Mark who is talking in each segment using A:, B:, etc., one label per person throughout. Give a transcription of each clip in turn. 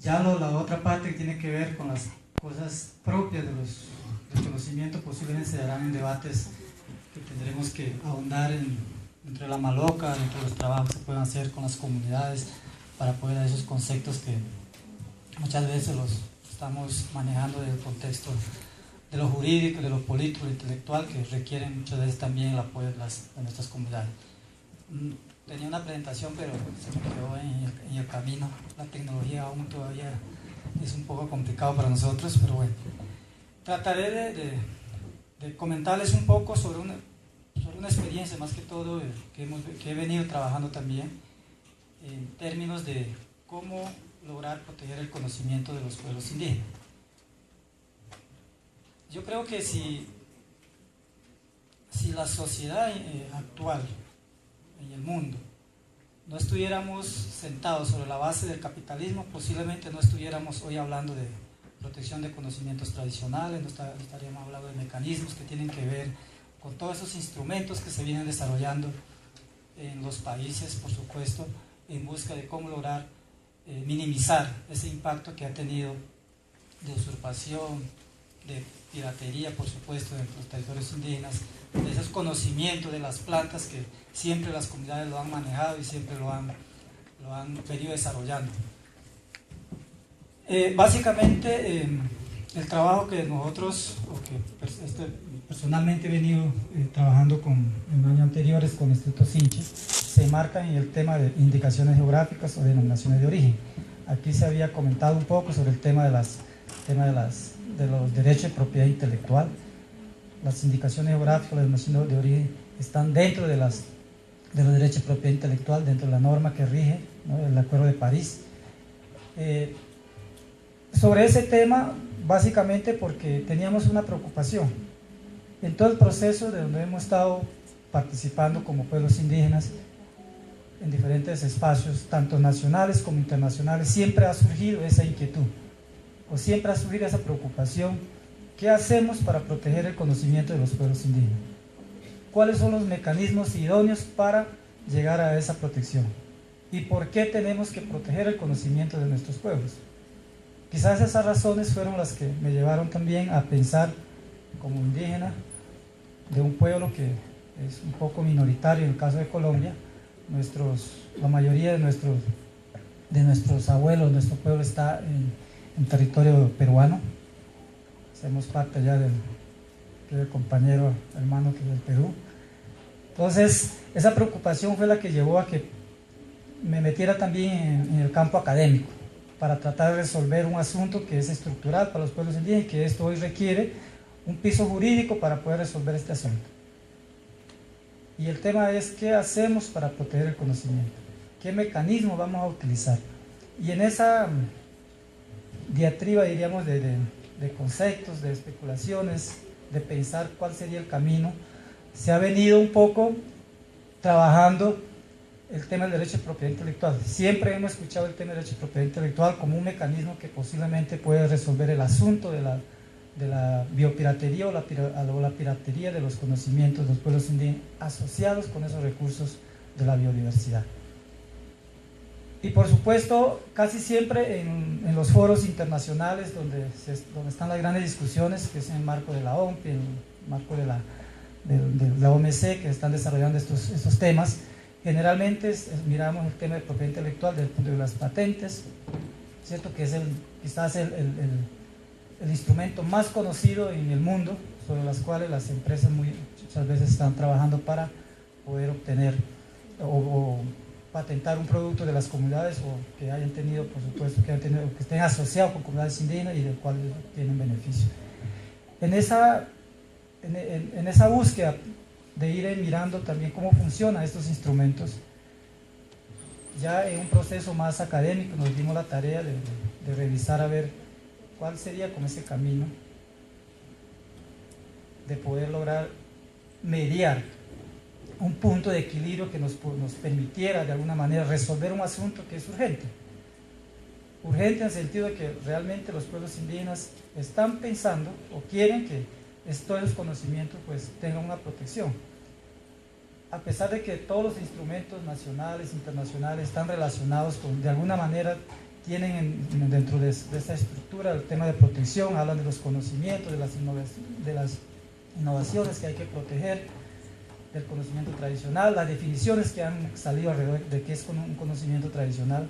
A: Ya la otra parte que tiene que ver con las cosas propias del conocimiento posiblemente se darán en debates que tendremos que ahondar dentro de la maloca, dentro de los trabajos que se puedan hacer con las comunidades para poder dar esos conceptos que muchas veces los estamos manejando desde el contexto de lo jurídico, de lo político, de lo intelectual, que requieren muchas veces también el apoyo de nuestras comunidades. Tenía una presentación, pero se me quedó en el camino. La tecnología aún todavía es un poco complicado para nosotros, pero bueno. Trataré de comentarles un poco sobre una experiencia, más que todo, que he venido trabajando también, en términos de cómo lograr proteger el conocimiento de los pueblos indígenas. Yo creo que si la sociedad actual en el mundo no estuviéramos sentados sobre la base del capitalismo, posiblemente no estuviéramos hoy hablando de protección de conocimientos tradicionales, no estaríamos hablando de mecanismos que tienen que ver con todos esos instrumentos que se vienen desarrollando en los países, por supuesto, en busca de cómo lograr minimizar ese impacto que ha tenido de usurpación, de piratería, por supuesto, en los territorios indígenas, de esos conocimientos de las plantas que siempre las comunidades lo han manejado y siempre lo han venido desarrollando. Básicamente, el trabajo que nosotros, personalmente he venido trabajando en años anteriores con el Instituto Sinchi, se marca en el tema de indicaciones geográficas o denominaciones de origen. Aquí se había comentado un poco sobre el tema de los derechos de propiedad intelectual. Las indicaciones geográficas, las denominaciones de origen están dentro de los derechos de propiedad intelectual, dentro de la norma que rige, ¿no?, el Acuerdo de París. Sobre ese tema, básicamente porque teníamos una preocupación en todo el proceso de donde hemos estado participando como pueblos indígenas en diferentes espacios, tanto nacionales como internacionales. Siempre ha surgido esa inquietud, o siempre ha surgido esa preocupación: ¿qué hacemos para proteger el conocimiento de los pueblos indígenas? ¿Cuáles son los mecanismos idóneos para llegar a esa protección? ¿Y por qué tenemos que proteger el conocimiento de nuestros pueblos? Quizás esas razones fueron las que me llevaron también a pensar como indígena de un pueblo que es un poco minoritario en el caso de Colombia. La mayoría de nuestros abuelos, nuestro pueblo está en territorio peruano. Hacemos parte ya del compañero hermano que es del Perú. Entonces, esa preocupación fue la que llevó a que me metiera también en el campo académico, para tratar de resolver un asunto que es estructural para los pueblos indígenas y que esto hoy requiere un piso jurídico para poder resolver este asunto. Y el tema es: ¿qué hacemos para proteger el conocimiento? ¿Qué mecanismos vamos a utilizar? Y en esa diatriba, diríamos, de conceptos, de especulaciones, de pensar cuál sería el camino, se ha venido un poco trabajando el tema del derecho de propiedad intelectual. Siempre hemos escuchado el tema del derecho de propiedad intelectual como un mecanismo que posiblemente puede resolver el asunto de la biopiratería o la piratería de los conocimientos de los pueblos indígenas asociados con esos recursos de la biodiversidad. Y por supuesto, casi siempre en los foros internacionales donde están las grandes discusiones, que es en el marco de la OMP, en el marco de la OMC, que están desarrollando estos temas, generalmente miramos el tema de propiedad intelectual desde el punto de las patentes, ¿cierto?, que es quizás el instrumento más conocido en el mundo, sobre las cuales las empresas muchas veces están trabajando para poder obtener o patentar un producto de las comunidades, o que hayan tenido, por supuesto, que estén asociados con comunidades indígenas y del cual tienen beneficio. En esa búsqueda de ir mirando también cómo funcionan estos instrumentos, ya en un proceso más académico nos dimos la tarea de revisar a ver cuál sería como ese camino de poder lograr mediar un punto de equilibrio que nos permitiera de alguna manera resolver un asunto que es urgente. Urgente en el sentido de que realmente los pueblos indígenas están pensando o quieren que todos los conocimientos pues tengan una protección. A pesar de que todos los instrumentos nacionales, internacionales están relacionados con, de alguna manera, tienen dentro de esta estructura el tema de protección, hablan de los conocimientos, de las innovaciones que hay que proteger, del conocimiento tradicional, las definiciones que han salido alrededor de qué es un conocimiento tradicional.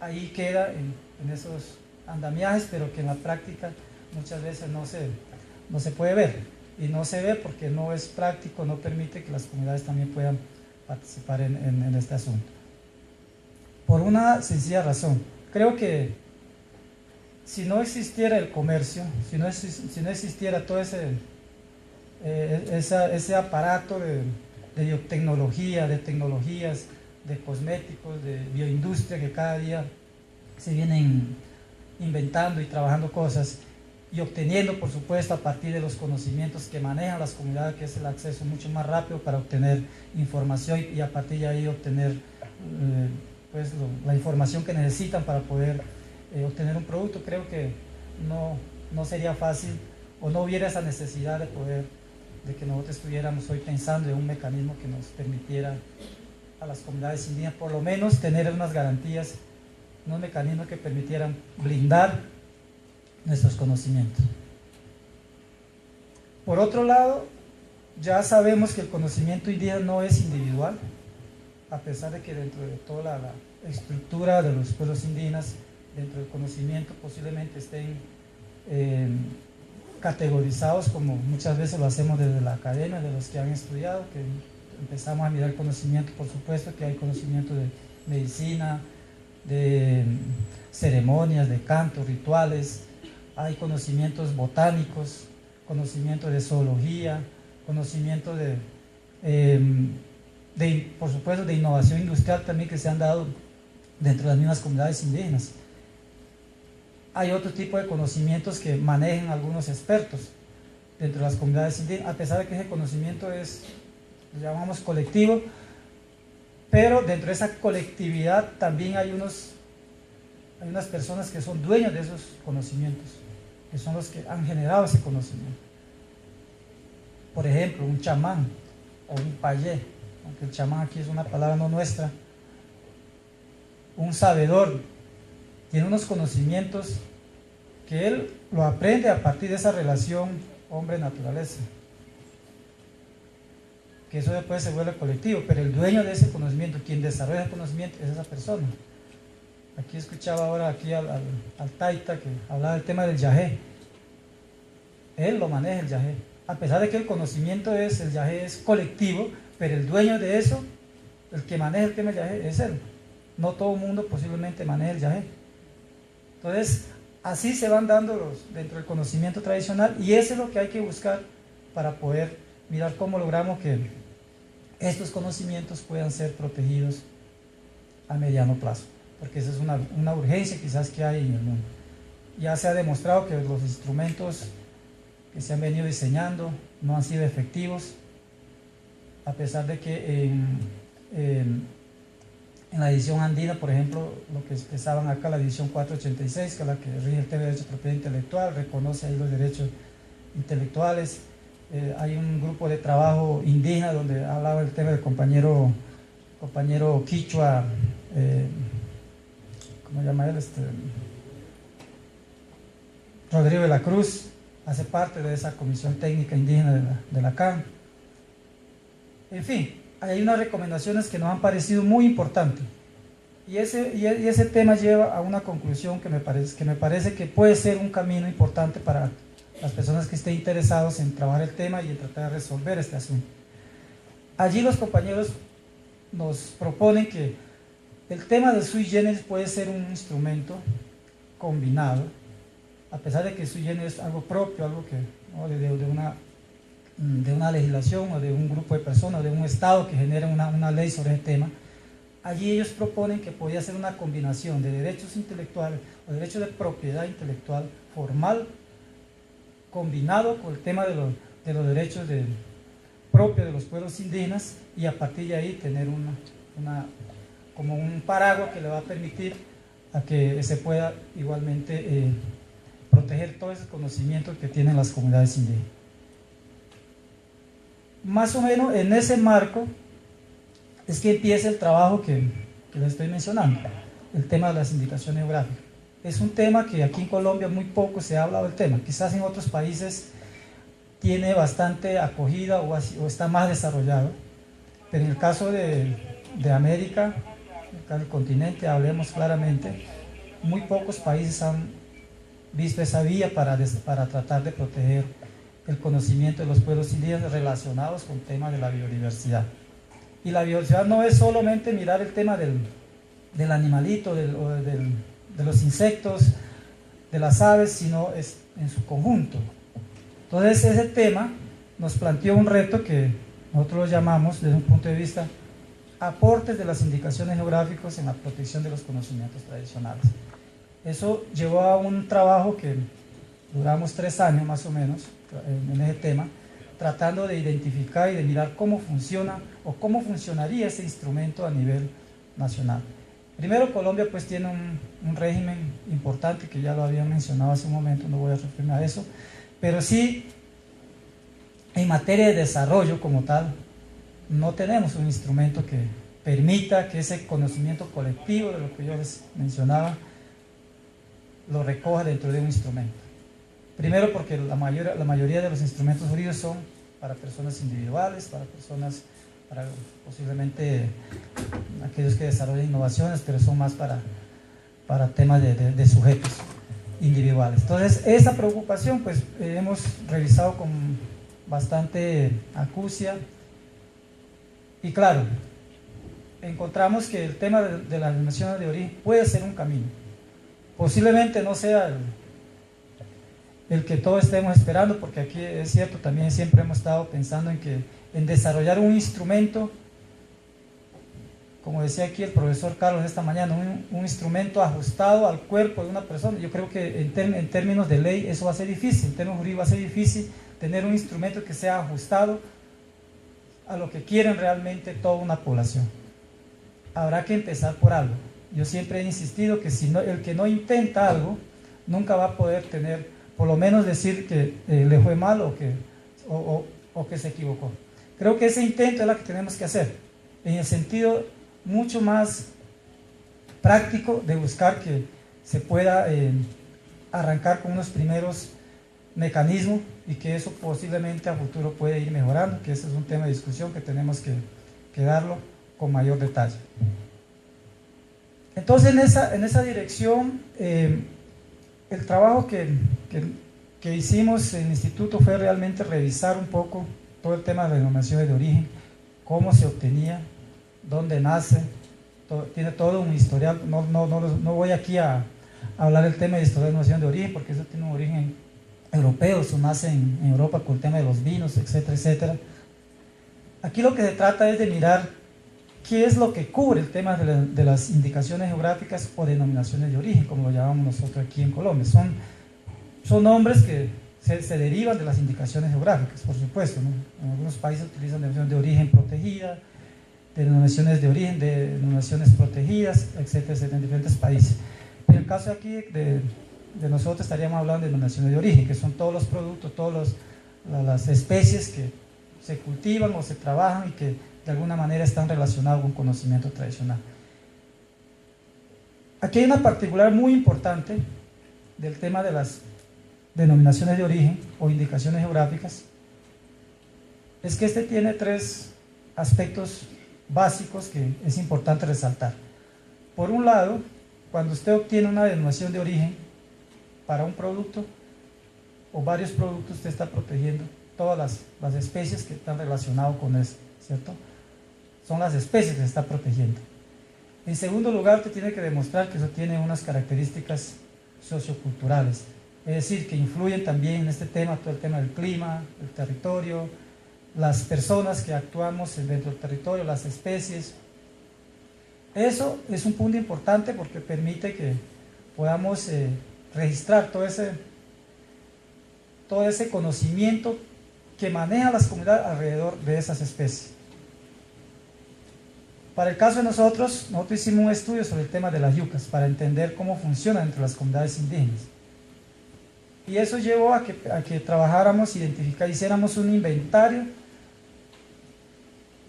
A: Ahí queda en esos andamiajes, pero que en la práctica muchas veces no se puede ver, y no se ve porque no es práctico, no permite que las comunidades también puedan participar en este asunto. Por una sencilla razón, creo que si no existiera el comercio, si no existiera todo ese aparato de biotecnología, de tecnologías, de cosméticos, de bioindustria que cada día se vienen inventando y trabajando cosas y obteniendo, por supuesto, a partir de los conocimientos que manejan las comunidades, que es el acceso mucho más rápido para obtener información y a partir de ahí obtener pues la información que necesitan para poder obtener un producto. Creo que no sería fácil o no hubiera esa necesidad de que nosotros estuviéramos hoy pensando en un mecanismo que nos permitiera a las comunidades indígenas por lo menos tener unas garantías, unos mecanismos que permitieran blindar nuestros conocimientos. Por otro lado, ya sabemos que el conocimiento indígena no es individual, a pesar de que dentro de toda la estructura de los pueblos indígenas, dentro del conocimiento posiblemente estén categorizados como muchas veces lo hacemos desde la academia, de los que han estudiado, que empezamos a mirar conocimiento, por supuesto que hay conocimiento de medicina, de ceremonias, de cantos, rituales, hay conocimientos botánicos, conocimiento de zoología, conocimiento por supuesto, de innovación industrial también que se han dado dentro de las mismas comunidades indígenas. Hay otro tipo de conocimientos que manejan algunos expertos dentro de las comunidades indígenas, a pesar de que ese conocimiento lo llamamos colectivo, pero dentro de esa colectividad también hay unas personas que son dueños de esos conocimientos, que son los que han generado ese conocimiento. Por ejemplo, un chamán o un payé, aunque el chamán aquí es una palabra no nuestra, un sabedor, tiene unos conocimientos que él lo aprende a partir de esa relación hombre-naturaleza, que eso después se vuelve colectivo, pero el dueño de ese conocimiento, quien desarrolla el conocimiento, es esa persona. Aquí escuchaba ahora al Taita que hablaba del tema del yagé. Él lo maneja el yagé, a pesar de que el conocimiento el yagé es colectivo, pero el dueño de eso, el que maneja el tema del yagé, es él. No todo el mundo posiblemente maneja el yagé. Entonces, así se van dando dentro del conocimiento tradicional, y eso es lo que hay que buscar para poder mirar cómo logramos que estos conocimientos puedan ser protegidos a mediano plazo, porque esa es una urgencia quizás que hay en el mundo. Ya se ha demostrado que los instrumentos que se han venido diseñando no han sido efectivos, a pesar de que en la edición andina, por ejemplo, lo que expresaban acá, la edición 486, que es la que rige el tema de derecho de propiedad intelectual, reconoce ahí los derechos intelectuales. Hay un grupo de trabajo indígena donde hablaba el tema del compañero quichua, ¿cómo se llama él? Rodrigo de la Cruz, hace parte de esa comisión técnica indígena de la CAN. En fin, hay unas recomendaciones que nos han parecido muy importantes, y ese tema lleva a una conclusión que me parece que puede ser un camino importante para las personas que estén interesados en trabajar el tema y en tratar de resolver este asunto. Allí los compañeros nos proponen que el tema del sui generis puede ser un instrumento combinado, a pesar de que sui generis es algo propio, algo que ¿no? de una legislación o de un grupo de personas, de un estado que genera una ley sobre el tema. Allí ellos proponen que podría ser una combinación de derechos intelectuales o derechos de propiedad intelectual formal, combinado con el tema de los derechos propios de los pueblos indígenas, y a partir de ahí tener como un paraguas que le va a permitir a que se pueda igualmente proteger todo ese conocimiento que tienen las comunidades indígenas. Más o menos en ese marco es que empieza el trabajo que les estoy mencionando. el tema de las indicaciones geográficas. Es un tema que aquí en Colombia muy poco se ha hablado del tema, quizás en otros países tiene bastante acogida o está más desarrollado, pero en el caso de América, del continente, hablemos claramente, muy pocos países han visto esa vía para tratar de proteger el conocimiento de los pueblos indígenas relacionados con temas de la biodiversidad. Y la biodiversidad no es solamente mirar el tema del animalito, de los insectos, de las aves, sino es en su conjunto. Entonces ese tema nos planteó un reto que nosotros lo llamamos, desde un punto de vista, aportes de las indicaciones geográficas en la protección de los conocimientos tradicionales. Eso llevó a un trabajo que duramos 3 años más o menos en ese tema, tratando de identificar y de mirar cómo funciona o cómo funcionaría ese instrumento a nivel nacional. Primero, Colombia pues tiene un régimen importante que ya lo había mencionado hace un momento, no voy a referirme a eso, pero sí en materia de desarrollo como tal, no tenemos un instrumento que permita que ese conocimiento colectivo de lo que yo les mencionaba lo recoja dentro de un instrumento. Primero porque la mayoría de los instrumentos jurídicos son para personas individuales, para posiblemente aquellos que desarrollan innovaciones, pero son más para temas de sujetos individuales. Entonces, esa preocupación pues hemos revisado con bastante acucia y claro, encontramos que el tema de las denominaciones de origen puede ser un camino. Posiblemente no sea el que todos estemos esperando, porque aquí es cierto, también siempre hemos estado pensando en desarrollar un instrumento, como decía aquí el profesor Carlos esta mañana, un instrumento ajustado al cuerpo de una persona. Yo creo que en términos de ley eso va a ser difícil, en términos jurídicos va a ser difícil tener un instrumento que sea ajustado a lo que quieren realmente toda una población. Habrá que empezar por algo. Yo siempre he insistido que el que no intenta algo nunca va a poder tener, por lo menos decir que le fue mal o que se equivocó. Creo que ese intento es lo que tenemos que hacer, en el sentido mucho más práctico de buscar que se pueda arrancar con unos primeros mecanismos y que eso posiblemente a futuro puede ir mejorando, que ese es un tema de discusión que tenemos que darlo con mayor detalle. Entonces en esa dirección el trabajo que hicimos en el instituto fue realmente revisar un poco todo el tema de denominaciones de origen, cómo se obtenía, dónde nace, tiene todo un historial. No voy aquí a hablar del tema de historia de denominación de origen, porque eso tiene un origen europeo, eso nace en Europa con el tema de los vinos, etcétera, etcétera. Aquí lo que se trata es de mirar qué es lo que cubre el tema de las indicaciones geográficas o denominaciones de origen, como lo llamamos nosotros aquí en Colombia. Son nombres que se derivan de las indicaciones geográficas, por supuesto, ¿no? En algunos países utilizan denominaciones de origen protegida, denominaciones de origen, denominaciones protegidas, etcétera, etcétera, en diferentes países. En el caso aquí de nosotros estaríamos hablando de denominaciones de origen, que son todos los productos, todas las especies que se cultivan o se trabajan y que de alguna manera están relacionados con conocimiento tradicional. Aquí hay una particular muy importante del tema de las denominaciones de origen o indicaciones geográficas, es que este tiene 3 aspectos básicos que es importante resaltar. Por un lado, cuando usted obtiene una denominación de origen para un producto o varios productos, usted está protegiendo todas las especies que están relacionadas con eso, ¿cierto? Son las especies que se está protegiendo. En segundo lugar, usted tiene que demostrar que eso tiene unas características socioculturales, es decir, que influyen también en este tema, todo el tema del clima, el territorio, las personas que actuamos dentro del territorio, las especies. Eso es un punto importante porque permite que podamos registrar todo ese conocimiento que maneja las comunidades alrededor de esas especies. Para el caso de nosotros hicimos un estudio sobre el tema de las yucas para entender cómo funcionan entre las comunidades indígenas. Y eso llevó a que trabajáramos, hiciéramos un inventario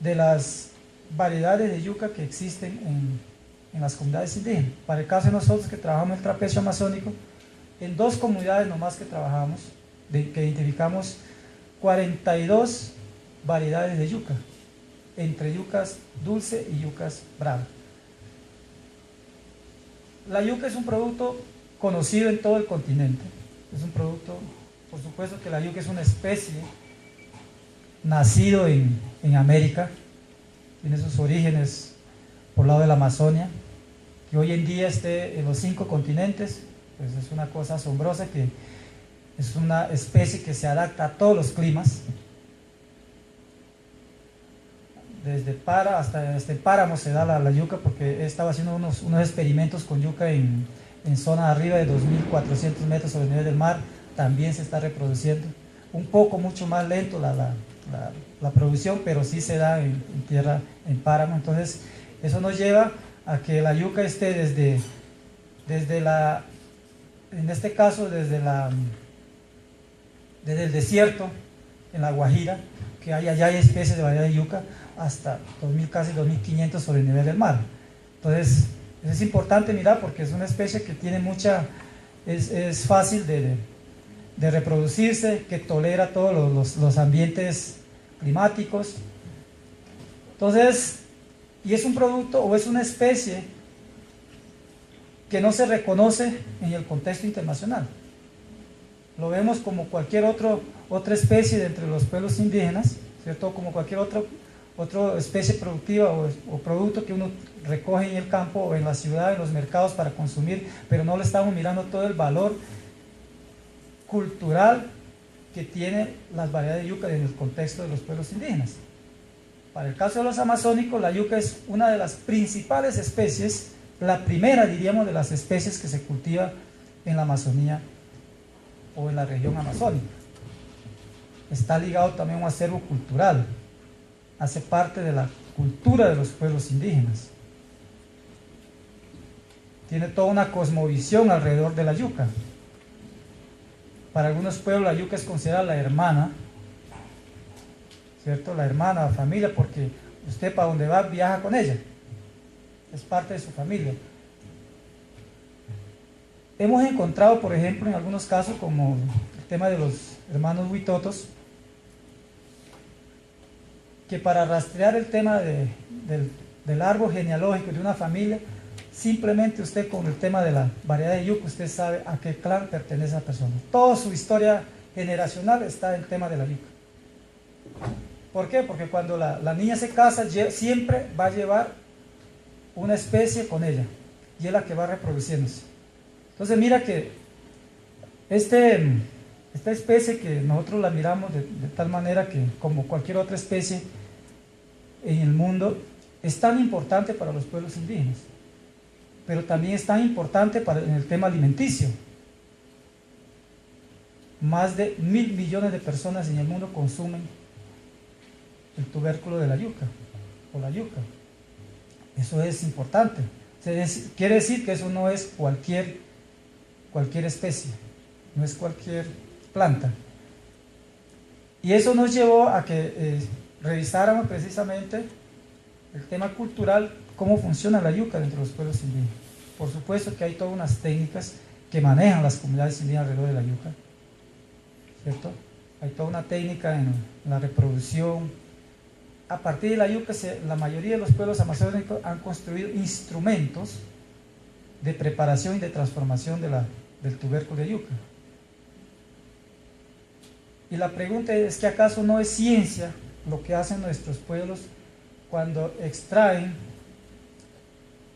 A: de las variedades de yuca que existen en las comunidades indígenas. Para el caso de nosotros que trabajamos el trapecio amazónico, en 2 comunidades nomás que trabajamos, que identificamos 42 variedades de yuca, entre yucas dulce y yucas brava. La yuca es un producto conocido en todo el continente, es un producto, por supuesto que la yuca es una especie nacido en América, tiene sus orígenes por el lado de la Amazonia, que hoy en día esté en los 5 continentes, pues es una cosa asombrosa, que es una especie que se adapta a todos los climas, desde Para hasta el páramo se da la yuca, porque he estado haciendo unos experimentos con yuca en zona arriba de 2.400 metros sobre el nivel del mar, también se está reproduciendo, un poco mucho más lento la producción, pero sí se da en tierra, en páramo. Entonces eso nos lleva a que la yuca esté desde en este caso desde el desierto, en la Guajira, que allá hay especies de variedad de yuca, hasta 2.000, casi 2.500 sobre el nivel del mar. Entonces es importante mirar, porque es una especie que tiene es fácil de reproducirse, que tolera todos los ambientes climáticos. Entonces, y es un producto o es una especie que no se reconoce en el contexto internacional. Lo vemos como cualquier otra especie de entre los pueblos indígenas, ¿cierto? Como cualquier otra especie productiva o producto que uno recoge en el campo o en la ciudad, en los mercados para consumir, pero no le estamos mirando todo el valor cultural que tiene las variedades de yuca en el contexto de los pueblos indígenas. Para el caso de los amazónicos, la yuca es una de las principales especies, la primera, diríamos, de las especies que se cultiva en la Amazonía o en la región amazónica. Está ligado también a un acervo cultural, hace parte de la cultura de los pueblos indígenas. Tiene toda una cosmovisión alrededor de la yuca. Para algunos pueblos la yuca es considerada la hermana, ¿cierto? La hermana, la familia, porque usted para donde va viaja con ella, es parte de su familia. Hemos encontrado, por ejemplo, en algunos casos, como el tema de los hermanos huitotos, que para rastrear el tema del árbol genealógico de una familia, simplemente usted con el tema de la variedad de yuca, usted sabe a qué clan pertenece esa persona. Toda su historia generacional está en el tema de la yuca. ¿Por qué? Porque cuando la niña se casa, siempre va a llevar una especie con ella, y es la que va reproduciéndose. Entonces mira que esta especie, que nosotros la miramos de tal manera que, como cualquier otra especie en el mundo, es tan importante para los pueblos indígenas, pero también es tan importante en el tema alimenticio. Más de 1.000 millones de personas en el mundo consumen el tubérculo de la yuca, o la yuca. Eso es importante. Quiere decir que eso no es cualquier especie, no es cualquier planta. Y eso nos llevó a que revisáramos precisamente el tema cultural, cómo funciona la yuca dentro de los pueblos indígenas. Por supuesto que hay todas unas técnicas que manejan las comunidades indígenas alrededor de la yuca, ¿cierto? Hay toda una técnica en la reproducción. A partir de la yuca, la mayoría de los pueblos amazónicos han construido instrumentos de preparación y de transformación del tubérculo de yuca. Y la pregunta es que ¿acaso no es ciencia lo que hacen nuestros pueblos cuando extraen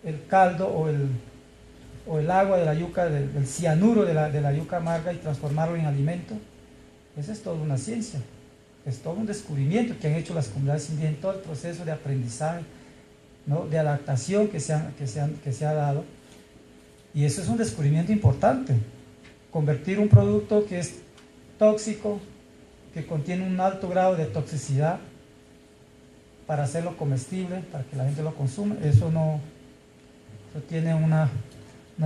A: el caldo o el agua de la yuca, del cianuro de la yuca amarga, y transformarlo en alimento? Esa es toda una ciencia, es todo un descubrimiento que han hecho las comunidades indígenas en todo el proceso de aprendizaje, ¿no? De adaptación que se ha dado. Y eso es un descubrimiento importante, convertir un producto que es tóxico, que contiene un alto grado de toxicidad, para hacerlo comestible, para que la gente lo consuma. Eso tiene unas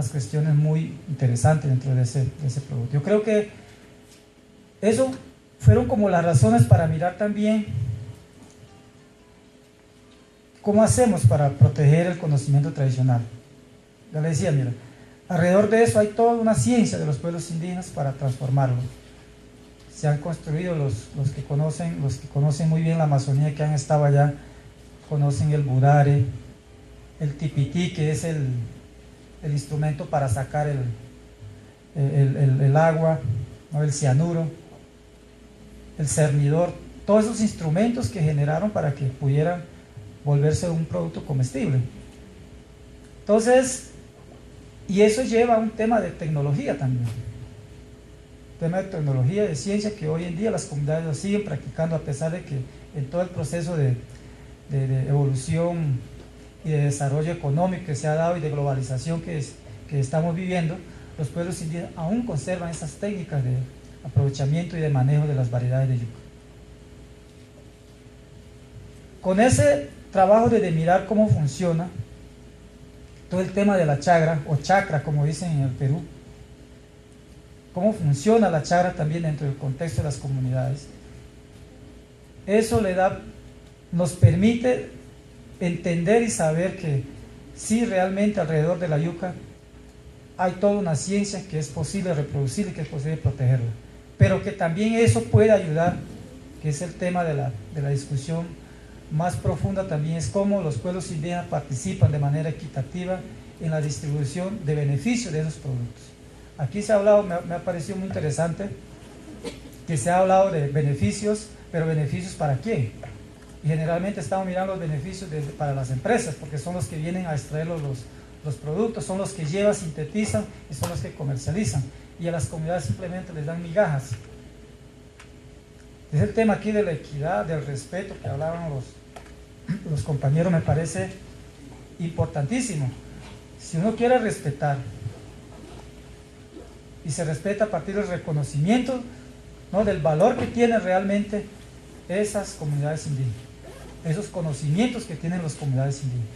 A: cuestiones muy interesantes dentro de ese producto. Yo creo que eso fueron como las razones para mirar también cómo hacemos para proteger el conocimiento tradicional. Ya le decía, mira, alrededor de eso hay toda una ciencia de los pueblos indígenas para transformarlo. Se han construido los que conocen muy bien la Amazonía, que han estado allá, conocen el budare, el tipití, que es el instrumento para sacar el agua, ¿no? El cianuro, el cernidor, todos esos instrumentos que generaron para que pudieran volverse un producto comestible. Entonces, y eso lleva a un tema de tecnología también, tema de tecnología, de ciencia, que hoy en día las comunidades lo siguen practicando, a pesar de que en todo el proceso de evolución y de desarrollo económico que se ha dado y de globalización que estamos viviendo, los pueblos indígenas aún conservan esas técnicas de aprovechamiento y de manejo de las variedades de yuca. Con ese trabajo de mirar cómo funciona todo el tema de la chagra, o chacra como dicen en el Perú, cómo funciona la chagra también dentro del contexto de las comunidades, eso nos permite entender y saber que sí, realmente alrededor de la yuca hay toda una ciencia que es posible reproducir y que es posible protegerla, pero que también eso puede ayudar, que es el tema de la discusión más profunda también, es cómo los pueblos indígenas participan de manera equitativa en la distribución de beneficios de esos productos. Aquí se ha hablado, me ha parecido muy interesante, que se ha hablado de beneficios, pero beneficios ¿para quién? Y generalmente estamos mirando los beneficios para las empresas, porque son los que vienen a extraer los productos, son los que llevan, sintetizan y son los que comercializan. Y a las comunidades simplemente les dan migajas. Es el tema aquí de la equidad, del respeto que hablaban los compañeros, me parece importantísimo. Si uno quiere respetar, y se respeta a partir del reconocimiento, ¿no?, del valor que tienen realmente esas comunidades indígenas, esos conocimientos que tienen las comunidades indígenas.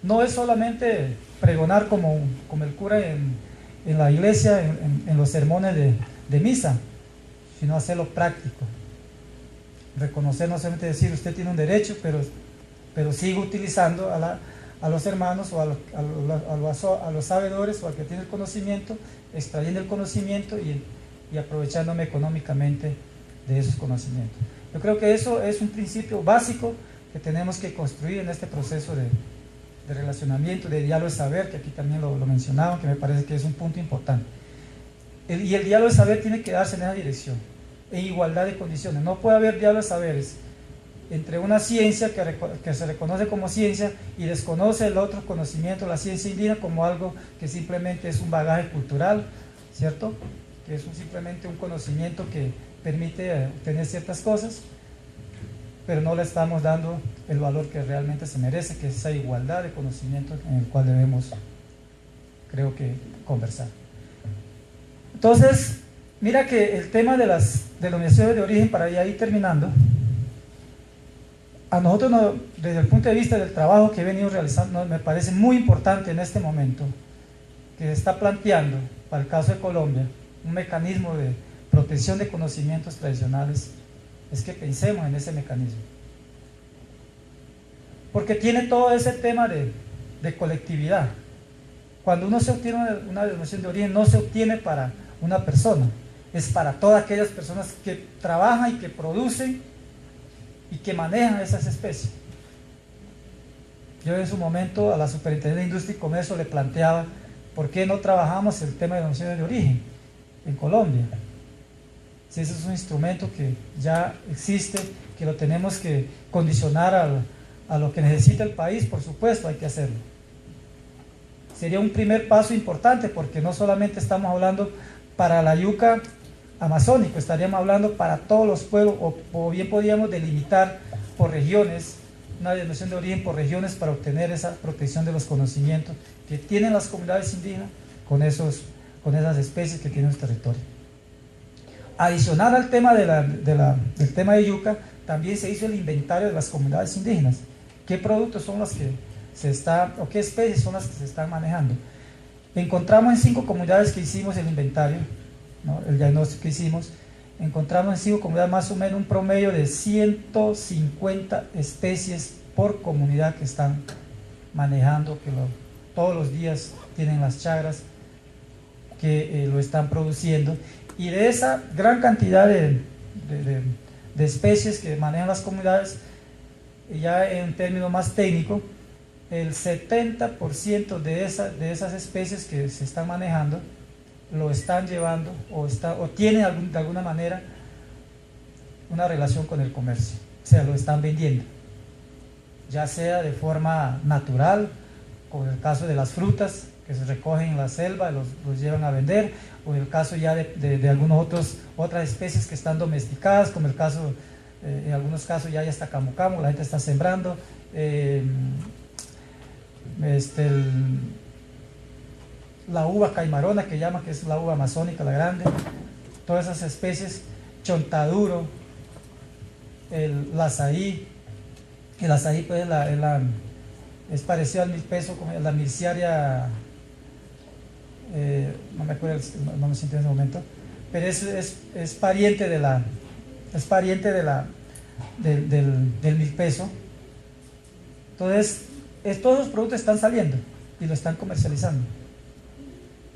A: No es solamente pregonar como el cura en la iglesia, en los sermones de misa, sino hacerlo práctico. Reconocer, no solamente decir usted tiene un derecho, pero sigue utilizando a los hermanos o a los sabedores o al que tiene el conocimiento, extrayendo el conocimiento y aprovechándome económicamente de esos conocimientos. Yo creo que eso es un principio básico que tenemos que construir en este proceso de relacionamiento, de diálogo de saber, que aquí también lo mencionaban, que me parece que es un punto importante. Y el diálogo de saber tiene que darse en esa dirección, en igualdad de condiciones. No puede haber diálogo de saberes entre una ciencia que se reconoce como ciencia y desconoce el otro conocimiento, la ciencia indígena, como algo que simplemente es un bagaje cultural, ¿cierto? Que es simplemente un conocimiento que permite obtener ciertas cosas, pero no le estamos dando el valor que realmente se merece, que es esa igualdad de conocimiento en el cual debemos, creo que, conversar. Entonces, mira que el tema de las denominaciones de origen, para ya ir terminando, a nosotros, desde el punto de vista del trabajo que he venido realizando, me parece muy importante en este momento que se está planteando, para el caso de Colombia, un mecanismo de protección de conocimientos tradicionales, es que pensemos en ese mecanismo. Porque tiene todo ese tema de colectividad. Cuando uno se obtiene una denominación de origen, no se obtiene para una persona, es para todas aquellas personas que trabajan y que producen y que manejan esas especies. Yo en su momento a la Superintendencia de Industria y Comercio le planteaba por qué no trabajamos el tema de denominaciones de origen en Colombia. Si ese es un instrumento que ya existe, que lo tenemos que condicionar a lo que necesita el país, por supuesto hay que hacerlo. Sería un primer paso importante, porque no solamente estamos hablando para la yuca amazónico, estaríamos hablando para todos los pueblos, o bien podríamos delimitar por regiones, una denominación de origen por regiones, para obtener esa protección de los conocimientos que tienen las comunidades indígenas con esas especies que tienen su territorio. Adicional al tema del tema de yuca, también se hizo el inventario de las comunidades indígenas. ¿Qué productos son los que o qué especies son las que se están manejando? Encontramos en 5 comunidades que hicimos el inventario, ¿no?, el diagnóstico que hicimos, encontramos en 5 comunidades más o menos un promedio de 150 especies por comunidad que están manejando, todos los días tienen las chagras que lo están produciendo, y de esa gran cantidad de especies que manejan las comunidades, ya en términos más técnicos, el 70% de esas especies que se están manejando lo están llevando o tienen de alguna manera una relación con el comercio, o sea, lo están vendiendo, ya sea de forma natural, como en el caso de las frutas que se recogen en la selva, los llevan a vender, o en el caso ya de algunas otras especies que están domesticadas, como el caso, en algunos casos ya hay hasta camu camu, la gente está sembrando, la uva caimarona que llama, que es la uva amazónica, la grande, todas esas especies, chontaduro, el azaí pues es parecido al milpeso, como la Mirciaria, no me acuerdo, no me siento en ese momento, pero es pariente del milpeso. Entonces, todos los productos están saliendo y lo están comercializando.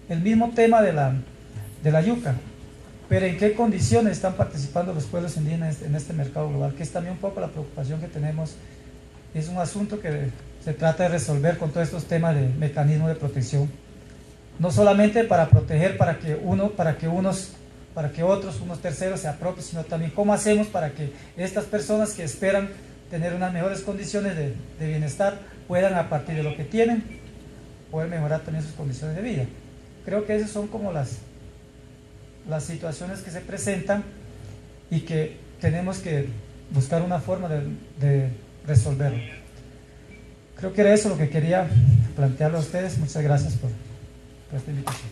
A: El mismo tema de la yuca, pero en qué condiciones están participando los pueblos indígenas en este mercado global, que es también un poco la preocupación que tenemos. Es un asunto que se trata de resolver con todos estos temas de mecanismos de protección, no solamente para proteger, para que otros, unos terceros se apropien, sino también cómo hacemos para que estas personas que esperan tener unas mejores condiciones de bienestar puedan, a partir de lo que tienen, poder mejorar también sus condiciones de vida. Creo que esas son como las situaciones que se presentan y que tenemos que buscar una forma de resolverlo. Creo que era eso lo que quería plantearle a ustedes. Muchas gracias por esta invitación.